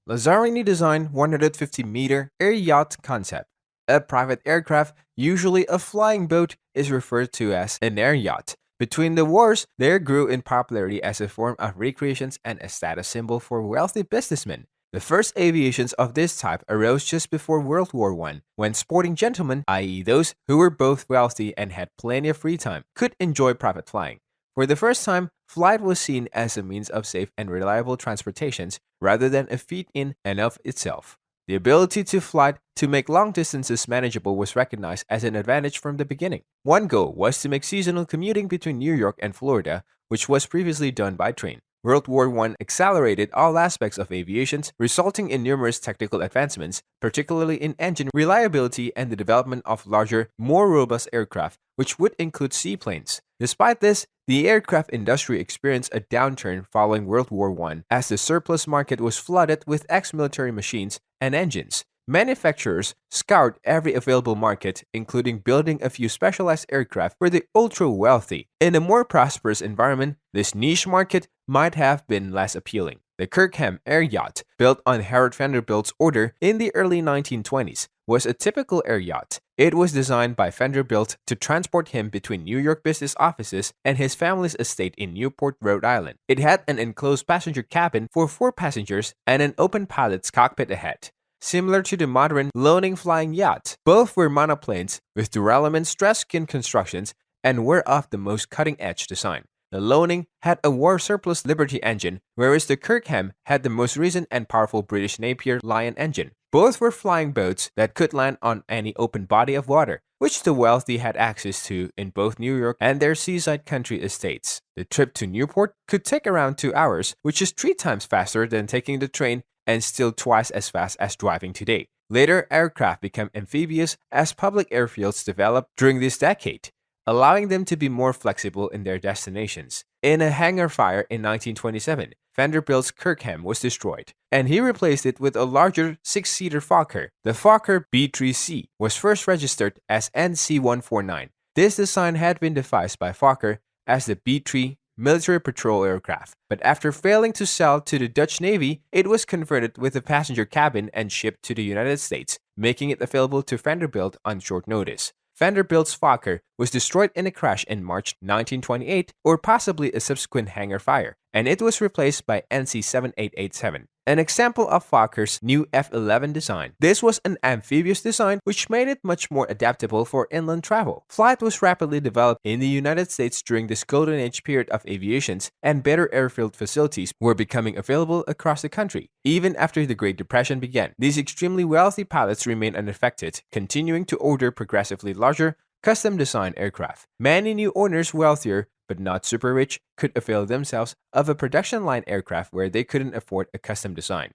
Lazzarini Design 150-meter Air Yacht concept. A private aircraft, usually a flying boat, is referred to as an air yacht. Between the wars, they grew in popularity as a form of recreation and a status symbol for wealthy businessmen. The first aviations of this type arose just before World War I, when sporting gentlemen, i.e., those who were both wealthy and had plenty of free time, could enjoy private flying. For the first time, flight was seen as a means of safe and reliable transportation rather than a feat in and of itself. The ability to fly to make long distances manageable was recognized as an advantage from the beginning. One goal was to make seasonal commuting between New York and Florida, which was previously done by train. World War I accelerated all aspects of aviation, resulting in numerous technical advancements, particularly in engine reliability and the development of larger, more robust aircraft, which would include seaplanes. Despite this, the aircraft industry experienced a downturn following World War I as the surplus market was flooded with ex-military machines and engines. Manufacturers scoured every available market, including building a few specialized aircraft for the ultra-wealthy. In a more prosperous environment, this niche market might have been less appealing. The Kirkham Air Yacht, built on Harold Vanderbilt's order in the early 1920s, was a typical air yacht. It was designed by Vanderbilt to transport him between New York business offices and his family's estate in Newport, Rhode Island. It had an enclosed passenger cabin for 4 passengers and an open pilot's cockpit ahead. Similar to the modern loaning flying yacht, both were monoplanes with duralumin stress skin constructions and were of the most cutting-edge design. The loaning had a war surplus Liberty engine, whereas the Kirkham had the most recent and powerful British Napier Lion engine. Both were flying boats that could land on any open body of water, which the wealthy had access to in both New York and their seaside country estates. The trip to Newport could take around 2 hours, which is 3 times faster than taking the train and still twice as fast as driving today. Later, aircraft became amphibious as public airfields developed during this decade, allowing them to be more flexible in their destinations. In a hangar fire in 1927, Vanderbilt's Kirkham was destroyed, and he replaced it with a larger 6-seater Fokker. The Fokker B3C was first registered as NC-149. This design had been devised by Fokker as the B-3 military patrol aircraft, but after failing to sell to the Dutch Navy, it was converted with a passenger cabin and shipped to the United States, making it available to Vanderbilt on short notice. Vanderbilt's Fokker was destroyed in a crash in March 1928, or possibly a subsequent hangar fire, and it was replaced by NC-7887, an example of Fokker's new F-11 design. This was an amphibious design which made it much more adaptable for inland travel. Flight was rapidly developed in the United States during this golden age period of aviation, and better airfield facilities were becoming available across the country. Even after the Great Depression began, these extremely wealthy pilots remained unaffected, continuing to order progressively larger, custom-designed aircraft. Many new owners, wealthier but not super rich, could avail themselves of a production line aircraft where they couldn't afford a custom design.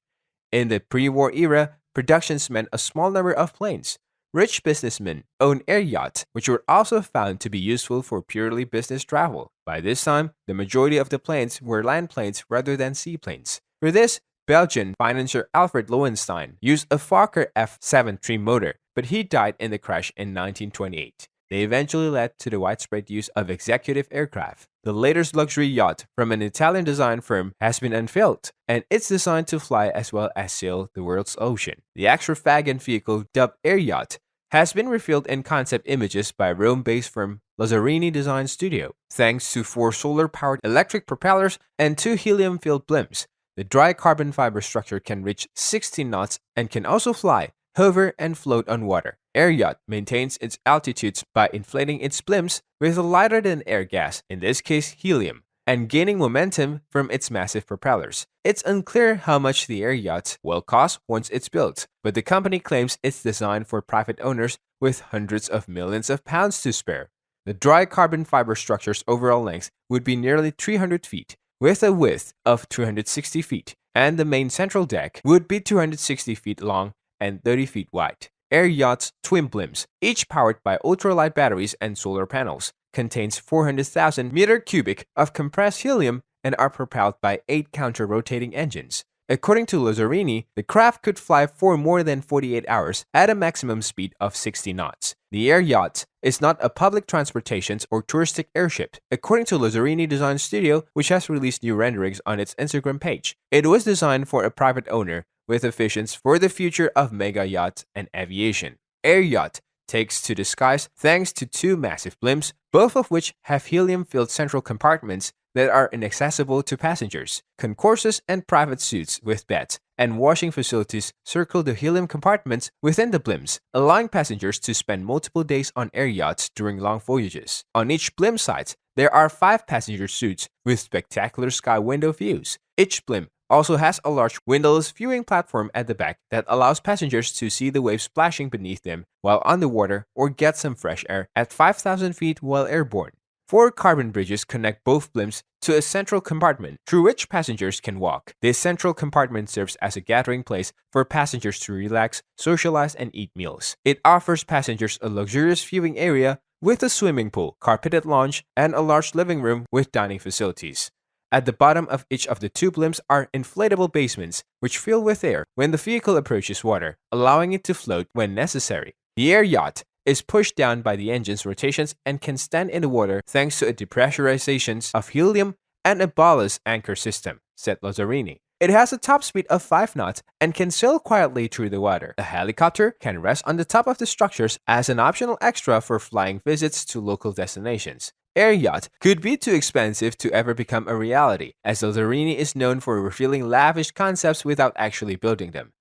In the pre-war era, productions meant a small number of planes. Rich businessmen owned air yachts, which were also found to be useful for purely business travel. By this time, the majority of the planes were land planes rather than seaplanes. For this, Belgian financier Alfred Lowenstein used a Fokker F-7 trim motor, but he died in the crash in 1928. They eventually led to the widespread use of executive aircraft. The latest luxury yacht from an Italian design firm has been unveiled, and it's designed to fly as well as sail the world's ocean. The extravagant vehicle, dubbed Air Yacht, has been revealed in concept images by Rome-based firm Lazzarini Design Studio. Thanks to 4 solar-powered electric propellers and 2 helium-filled blimps, the dry carbon fiber structure can reach 16 knots and can also fly, hover, and float on water. Air Yacht maintains its altitudes by inflating its blimps with a lighter-than-air gas, in this case helium, and gaining momentum from its massive propellers. It's unclear how much the Air Yacht will cost once it's built, but the company claims it's designed for private owners with hundreds of millions of pounds to spare. The dry carbon fiber structure's overall length would be nearly 300 feet, with a width of 260 feet, and the main central deck would be 260 feet long and 30 feet wide. Air Yacht's twin blimps, each powered by ultralight batteries and solar panels, contains 400,000 meter cubic of compressed helium and are propelled by 8 counter-rotating engines. According to Lazzarini, the craft could fly for more than 48 hours at a maximum speed of 60 knots. The Air Yacht is not a public transportation or touristic airship. According to Lazzarini Design Studio, which has released new renderings on its Instagram page, it was designed for a private owner with efficiency for the future of mega yachts and aviation. Air Yacht takes to the skies thanks to two massive blimps, both of which have helium-filled central compartments that are inaccessible to passengers. Concourses and private suites with beds and washing facilities circle the helium compartments within the blimps, allowing passengers to spend multiple days on air yachts during long voyages. On each blimp side, there are 5 passenger suites with spectacular sky window views. Each blimp also has a large windowless viewing platform at the back that allows passengers to see the waves splashing beneath them while underwater or get some fresh air at 5,000 feet while airborne. 4 carbon bridges connect both blimps to a central compartment through which passengers can walk. This central compartment serves as a gathering place for passengers to relax, socialize, and eat meals. It offers passengers a luxurious viewing area with a swimming pool, carpeted lounge, and a large living room with dining facilities. At the bottom of each of the 2 blimps are inflatable basements, which fill with air when the vehicle approaches water, allowing it to float when necessary. The air yacht is pushed down by the engine's rotations and can stand in the water thanks to a depressurization of helium and a ballast anchor system, said Lazzarini. It has a top speed of 5 knots and can sail quietly through the water. A helicopter can rest on the top of the structures as an optional extra for flying visits to local destinations. Air Yacht could be too expensive to ever become a reality, as Lazzarini is known for revealing lavish concepts without actually building them.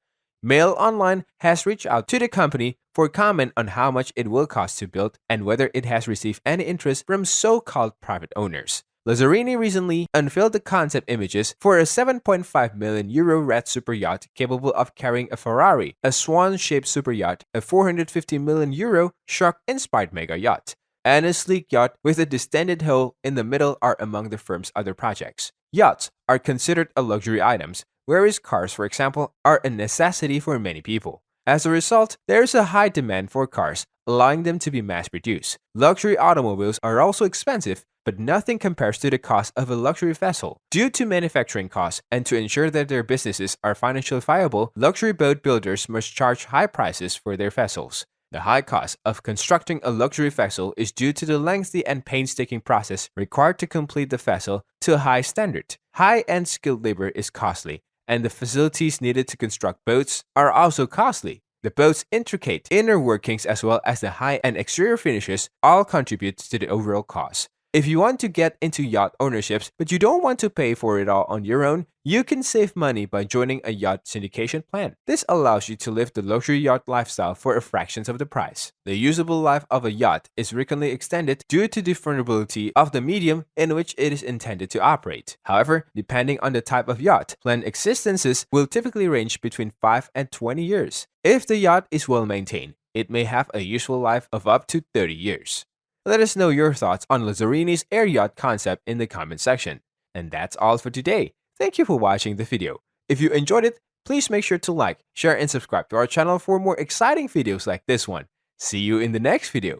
Mail Online has reached out to the company for comment on how much it will cost to build and whether it has received any interest from so-called private owners. Lazzarini recently unveiled the concept images for a 7.5 million euro red super yacht capable of carrying a Ferrari, a swan-shaped super yacht, a 450 million euro shark-inspired mega yacht, and a sleek yacht with a distended hull in the middle are among the firm's other projects. Yachts are considered a luxury items, whereas cars, for example, are a necessity for many people. As a result, there is a high demand for cars, allowing them to be mass-produced. Luxury automobiles are also expensive, but nothing compares to the cost of a luxury vessel. Due to manufacturing costs and to ensure that their businesses are financially viable, luxury boat builders must charge high prices for their vessels. The high cost of constructing a luxury vessel is due to the lengthy and painstaking process required to complete the vessel to a high standard. High-end skilled labor is costly, and the facilities needed to construct boats are also costly. The boat's intricate inner workings as well as the high-end exterior finishes all contribute to the overall cost. If you want to get into yacht ownerships but you don't want to pay for it all on your own, you can save money by joining a yacht syndication plan. This allows you to live the luxury yacht lifestyle for a fraction of the price. The usable life of a yacht is frequently extended due to the vulnerability of the medium in which it is intended to operate. However, depending on the type of yacht, planned existences will typically range between 5 and 20 years. If the yacht is well maintained, it may have a useful life of up to 30 years. Let us know your thoughts on Lazzarini's air yacht concept in the comment section. And that's all for today. Thank you for watching the video. If you enjoyed it, please make sure to like, share, and subscribe to our channel for more exciting videos like this one. See you in the next video.